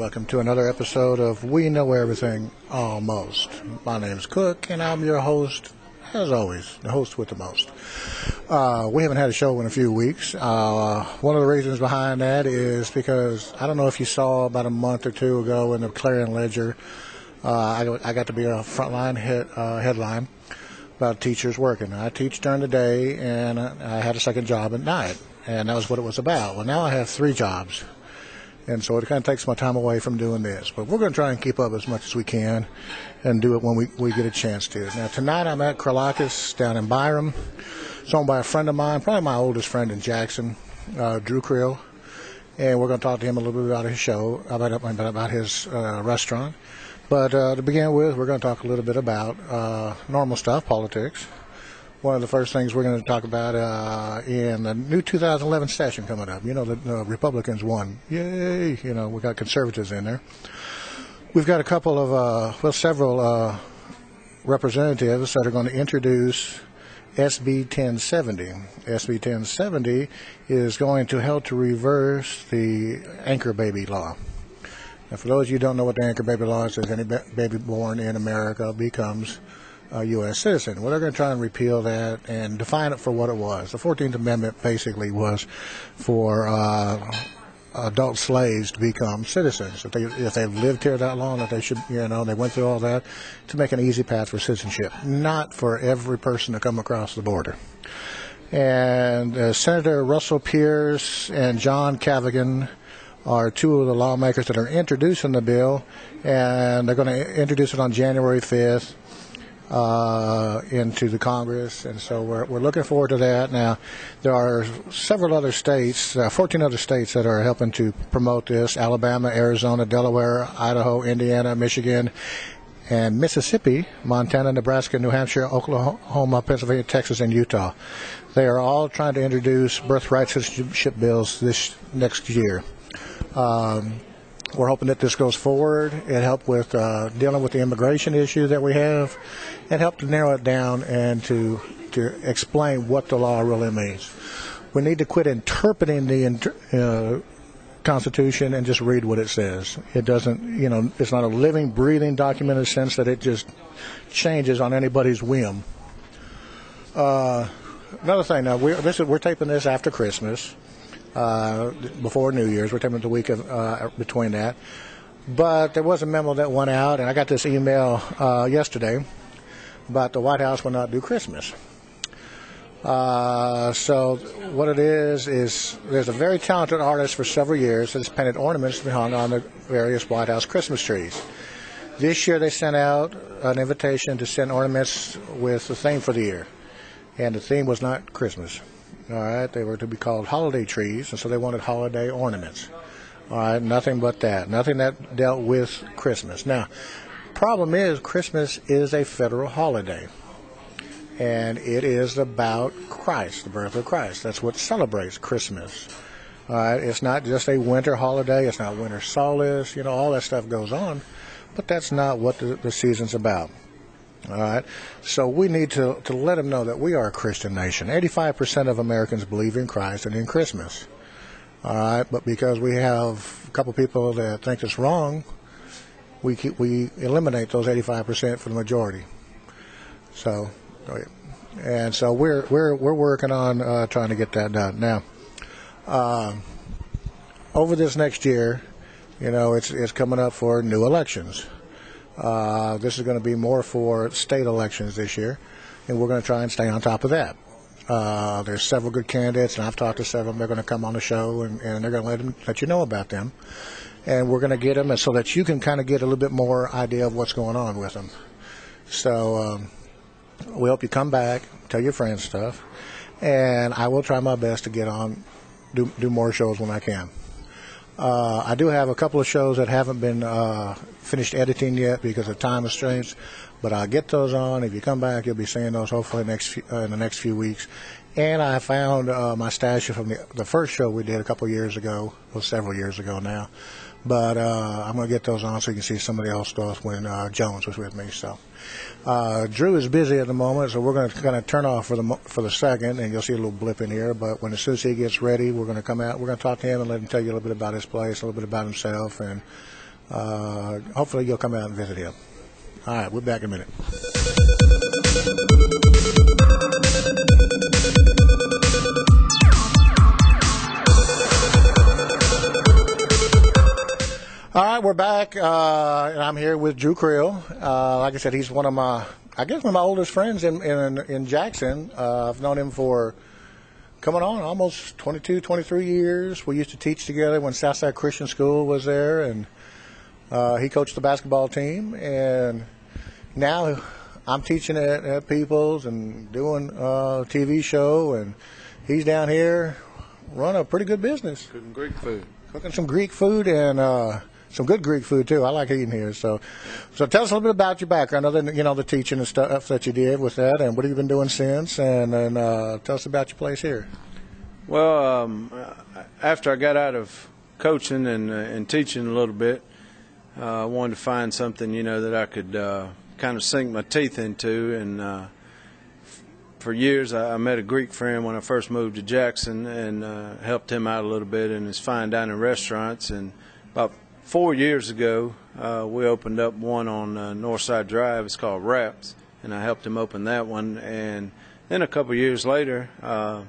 welcome to another episode of We Know Everything Almost. My name is Cook, and I'm your host, as always, the host with the most. We haven't had a show in a few weeks. One of the reasons behind that is because, I don't know if you saw about a month or two ago in the Clarion Ledger, I got to be a frontline headline about teachers working. I teach during the day, and I had a second job at night, and that was what it was about. Well, now I have 3 jobs. And so it kind of takes my time away from doing this. But we're going to try and keep up as much as we can and do it when we get a chance to. Now, tonight I'm at Kirlakis down in Byram. It's owned by a friend of mine, probably my oldest friend in Jackson, Drew Krill. And we're going to talk to him a little bit about his show, about his restaurant. But to begin with, we're going to talk a little bit about normal stuff, politics. One of the first things we're going to talk about in the new 2011 session coming up. You know, the Republicans won. Yay! You know, we got conservatives in there. We've got a couple of, several representatives that are going to introduce SB 1070. SB 1070 is going to help to reverse the anchor baby law. Now, for those of you who don't know what the anchor baby law is, any baby born in America becomes a U.S. citizen. Well, they're going to try and repeal that and define it for what it was. The 14th Amendment basically was for adult slaves to become citizens. If they've lived here that long, that they should, they went through all that to make an easy path for citizenship, not for every person to come across the border. And Senator Russell Pierce and John Cavigan are 2 of the lawmakers that are introducing the bill, and they're going to introduce it on January 5th. Into the Congress, and so we're looking forward to that. Now, there are several other states, 14 other states that are helping to promote this: Alabama, Arizona, Delaware, Idaho, Indiana, Michigan, and Mississippi, Montana, Nebraska, New Hampshire, Oklahoma, Pennsylvania, Texas, and Utah. They are all trying to introduce birthright citizenship bills this next year. We're hoping that this goes forward. It helped with dealing with the immigration issue that we have. It helped to narrow it down and to explain what the law really means. We need to quit interpreting the Constitution and just read what it says. It doesn't, it's not a living, breathing document in the sense that it just changes on anybody's whim. Another thing, now we're taping this after Christmas. Before New Year's. We're taking the week of between that. But there was a memo that went out, and I got this email yesterday about the White House will not do Christmas. So what it is there's a very talented artist for several years that's painted ornaments to be hung on the various White House Christmas trees. This year they sent out an invitation to send ornaments with the theme for the year. And the theme was not Christmas. All right, they were to be called holiday trees, and so they wanted holiday ornaments. All right, nothing but that. Nothing that dealt with Christmas. Now, problem is Christmas is a federal holiday, and it is about Christ, the birth of Christ. That's what celebrates Christmas. All right, it's not just a winter holiday. It's not winter solace. All that stuff goes on, but that's not what the season's about. All right, so we need to let them know that we are a Christian nation. 85% of Americans believe in Christ and in Christmas. All right, but because we have a couple people that think it's wrong, we eliminate those 85% for the majority. So, and so we're working on trying to get that done. Now, over this next year, it's coming up for new elections. This is going to be more for state elections this year, and we're going to try and stay on top of that. There's several good candidates, and I've talked to several of them. They're going to come on the show, and they're going to let you know about them. And we're going to get them so that you can kind of get a little bit more idea of what's going on with them. So we hope you come back, tell your friends stuff, and I will try my best to get on, do more shows when I can. I do have a couple of shows that haven't been finished editing yet because of time constraints, but I'll get those on. If you come back, you'll be seeing those hopefully in the next few weeks. And I found my stash from the first show we did a couple years ago, well, several years ago now. But I'm going to get those on so you can see some of the old stuff when Jones was with me. So Drew is busy at the moment, so we're going to kind of turn off for the second, and you'll see a little blip in here. But as soon as he gets ready, we're going to come out. We're going to talk to him and let him tell you a little bit about his place, a little bit about himself, and hopefully you'll come out and visit him. All right, we're back in a minute. All right, we're back, and I'm here with Drew Krill. Like I said, he's one of my oldest friends in Jackson. I've known him for coming on almost 22, 23 years. We used to teach together when Southside Christian School was there, and he coached the basketball team. And now I'm teaching at People's and doing a TV show, and he's down here running a pretty good business. Cooking Greek food. Cooking some Greek food and some good Greek food too. I like eating here. So tell us a little bit about your background, other than the teaching and stuff that you did with that, and what have you been doing since, and then tell us about your place here. Well, after I got out of coaching and teaching a little bit, I wanted to find something that I could kind of sink my teeth into, and for years I met a Greek friend when I first moved to Jackson, and helped him out a little bit in his fine dining restaurants. And about 4 years ago, we opened up one on Northside Drive. It's called Wraps, and I helped him open that one. And then a couple of years later,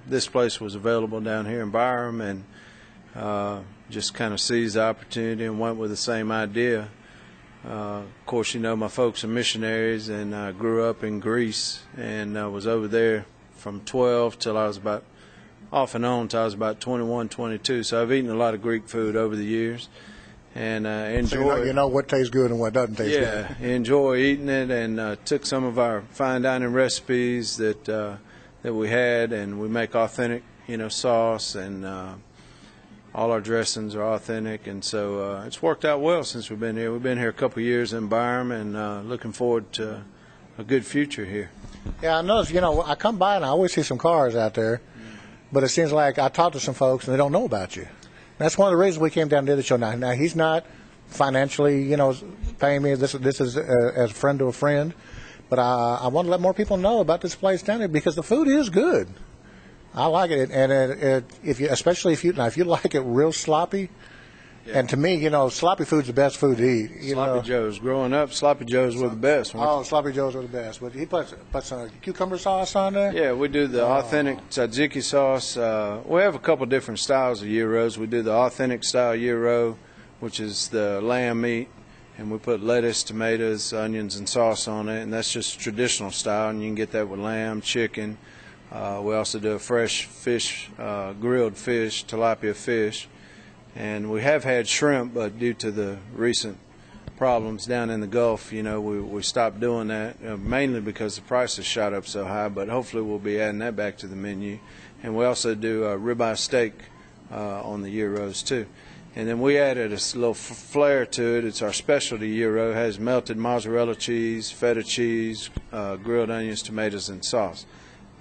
this place was available down here in Byram, and just kind of seized the opportunity and went with the same idea. Of course, my folks are missionaries, and I grew up in Greece, and I was over there from 12 till I was about, off and on, till I was about 21, 22. So I've eaten a lot of Greek food over the years. And enjoy. So you know what tastes good and what doesn't taste good. Yeah, enjoy eating it, and took some of our fine dining recipes that we had, and we make authentic, sauce, and all our dressings are authentic, and so it's worked out well since we've been here. We've been here a couple of years in Byram, and looking forward to a good future here. Yeah, I noticed. I come by and I always see some cars out there, but it seems like I talk to some folks and they don't know about you. That's one of the reasons we came down to the show. Now he's not financially, paying me. This is as a friend to a friend, but I want to let more people know about this place down here because the food is good. I like it, and especially if you like it real sloppy. Yeah. And to me, sloppy food's the best food to eat. Sloppy Joes. Growing up, Sloppy Joes were the best. Sloppy Joes were the best. But he puts some cucumber sauce on there. Yeah, we do the authentic tzatziki sauce. We have a couple different styles of gyros. We do the authentic style gyro, which is the lamb meat, and we put lettuce, tomatoes, onions, and sauce on it, and that's just traditional style, and you can get that with lamb, chicken. We also do a fresh fish, grilled fish, tilapia fish. And we have had shrimp, but due to the recent problems down in the Gulf, we stopped doing that, mainly because the prices shot up so high, but hopefully we'll be adding that back to the menu. And we also do ribeye steak on the gyros too. And then we added a little flair to it. It's our specialty gyro. It has melted mozzarella cheese, feta cheese, grilled onions, tomatoes, and sauce.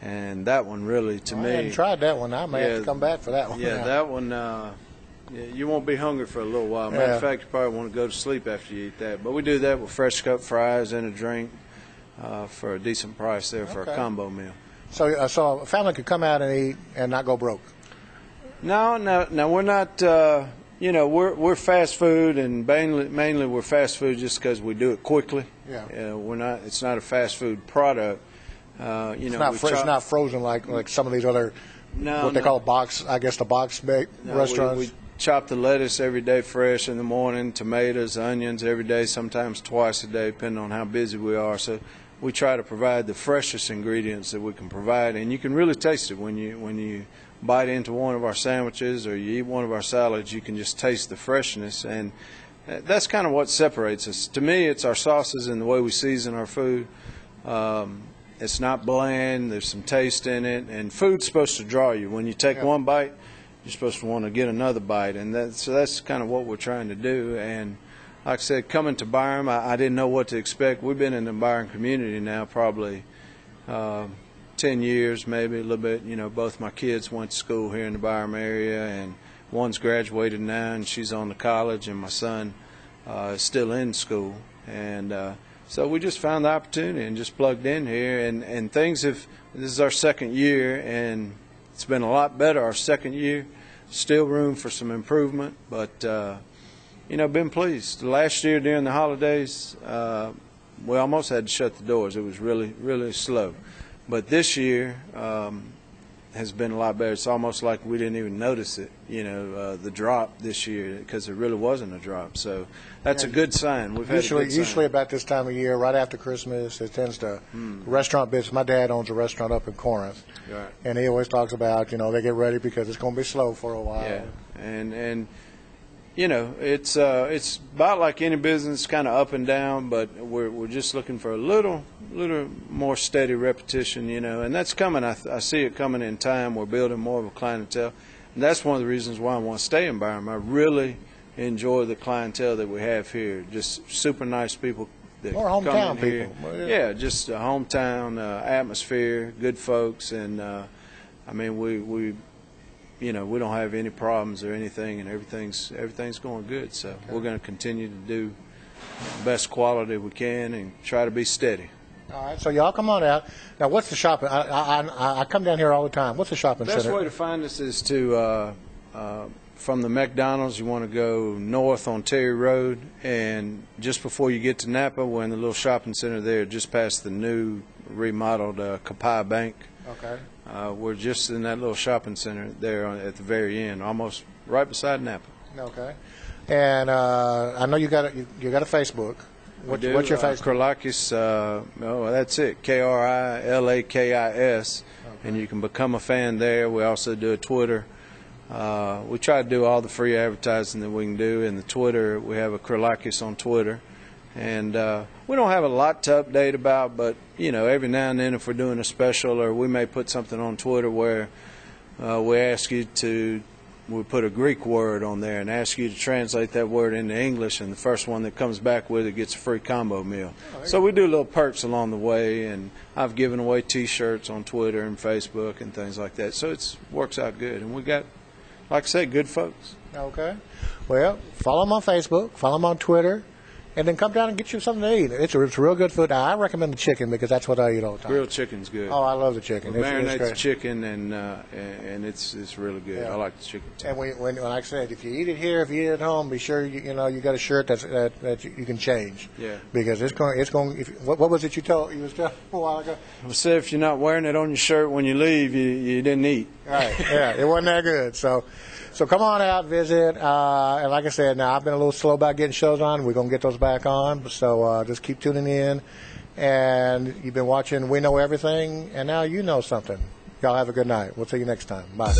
And that one really, to me... I haven't tried that one. I may have to come back for that one. Yeah, that one... you won't be hungry for a little while. Matter of fact, you probably want to go to sleep after you eat that. But we do that with fresh cut fries and a drink for a decent price there for a combo meal. So a family could come out and eat and not go broke? No, we're not. We're fast food, and mainly we're fast food just because we do it quickly. Yeah. We're not. It's not a fast food product. It's not frozen like some of these other what they call box. I guess the box baked restaurants. We chop the lettuce every day fresh in the morning, tomatoes, onions every day, sometimes twice a day, depending on how busy we are. So we try to provide the freshest ingredients that we can provide, and you can really taste it when you bite into one of our sandwiches or you eat one of our salads. You can just taste the freshness, and that's kind of what separates us. To me, it's our sauces and the way we season our food. It's not bland. There's some taste in it, and food's supposed to draw you. When you take one bite, you're supposed to want to get another bite, and that's kind of what we're trying to do. And like I said, coming to Byram, I didn't know what to expect. We've been in the Byram community now probably 10 years, maybe a little bit. Both my kids went to school here in the Byram area, and one's graduated now, and she's on to college, and my son is still in school. And so we just found the opportunity and just plugged in here, and things have. This is our second year, and it's been a lot better our second year. Still room for some improvement, but been pleased. Last year during the holidays, we almost had to shut the doors. It was really, really slow. But this year has been a lot better. It's almost like we didn't even notice it, the drop this year, because there really wasn't a drop. So that's a good sign. We've had usually about this time of year, right after Christmas, it tends to restaurant business. My dad owns a restaurant up in Corinth, right. And he always talks about they get ready because it's going to be slow for a while. Yeah, and it's about like any business, kind of up and down, but we're just looking for a little more steady repetition, and that's coming. I see it coming in time. We're building more of a clientele, and that's one of the reasons why I want to stay in Byram. I really enjoy the clientele that we have here. Just super nice people that more hometown come in here. People. Yeah, just a hometown atmosphere, good folks, and I mean we don't have any problems or anything, and everything's going good. So we're going to continue to do the best quality we can and try to be steady. All right, so y'all come on out. Now, what's the shopping? I come down here all the time. What's the shopping center? The best way to find us is to from the McDonald's. You want to go north on Terry Road, and just before you get to Napa, we're in the little shopping center there, just past the new remodeled Kapai Bank. Okay. We're just in that little shopping center there at the very end, almost right beside Napa. Okay. And I know you got a Facebook. What's your Facebook? Kirlakis. That's it. Krilakis, and you can become a fan there. We also do a Twitter. We try to do all the free advertising that we can do. In the Twitter, we have a Kirlakis on Twitter. And we don't have a lot to update about, but, every now and then if we're doing a special, or we may put something on Twitter where we ask you we put a Greek word on there and ask you to translate that word into English, and the first one that comes back with it gets a free combo meal. So we do little perks along the way, and I've given away T-shirts on Twitter and Facebook and things like that. So it works out good. And we got, like I said, good folks. Okay. Well, follow them on Facebook, follow them on Twitter. And then come down and get you something to eat. It's real good food. Now, I recommend the chicken because that's what I eat all the time. Grilled chicken's good. Oh, I love the chicken. We marinate the chicken, and it's really good. Yeah. I like the chicken too. And when like I said, if you eat it here, if you eat it at home, be sure you got a shirt that you can change. Yeah. Because it's going. What was it you was telling a while ago? I said if you're not wearing it on your shirt when you leave, you didn't eat. Right. Yeah. It wasn't that good. So come on out, visit, and like I said, now I've been a little slow about getting shows on. We're going to get those back on, so just keep tuning in. And you've been watching We Know Everything, and now you know something. Y'all have a good night. We'll see you next time. Bye.